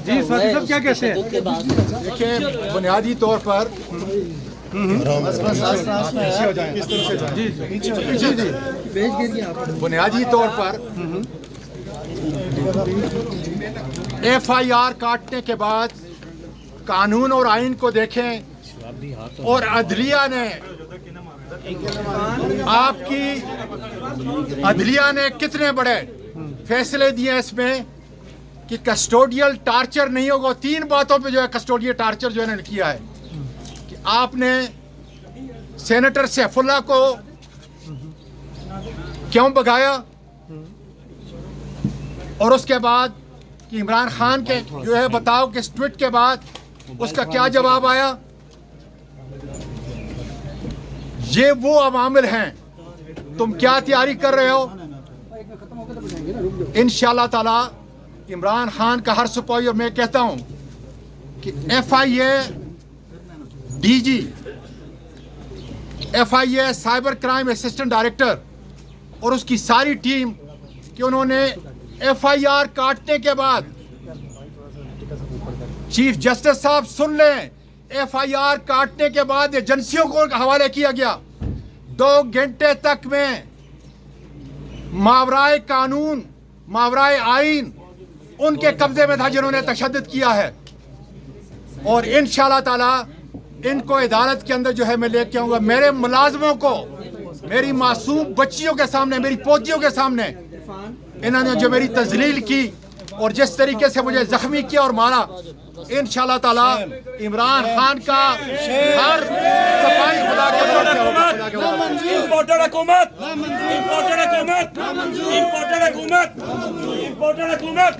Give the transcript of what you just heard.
जी साहब क्या कहते हैं? देखिए, बुनियादी तौर पर बुनियादी तौर पर FIR काटने के बाद कानून और आइन को देखें और अदलिया ने कितने बड़े फैसले दिए इसमें कि कस्टोडियल टार्चर नहीं होगा। 3 बातों पे जो है कस्टोडियल टार्चर जो इन्होंने किया है कि आपने सेनेटर सैफुल्लाह को क्यों भगाया, और उसके बाद कि इमरान खान के जो है बताओ कि इस ट्वीट के बाद उसका क्या जवाब आया। ये वो अवामिल हैं, तुम क्या तैयारी कर रहे हो? इंशाअल्लाह ताला इमरान खान का हर सुपाई, और मैं कहता हूं कि FIA DG, FIA cyber crime assistant director और उसकी सारी टीम कि उन्होंने FIR काटने के बाद, चीफ जस्टिस साहब सुन लें, FIR काटने के बाद एजेंसियों को हवाले किया गया। 2 घंटे तक में मावराए कानून, मावराए आइन उनके कब्जे में था जिन्होंने तशद्दुद किया है। और इंशाअल्लाह ताला इनको अदालत के अंदर जो है मैं लेके आऊंगा। मेरे मुलाजमों को, मेरी मासूम बच्चियों के सामने, मेरी पोतियों के सामने इन्होंने जो मेरी तजलील की और जिस तरीके से मुझे जख्मी किया और मारा, इंशाअल्लाह ताला इमरान खान का हर सफाई खुदा के तरफ से होगा। इंपोर्टेड हुकूमत, इंपोर्टेड हुकूमत, इंपोर्टेड हुकूमत, इंपोर्टेड हुकूमत।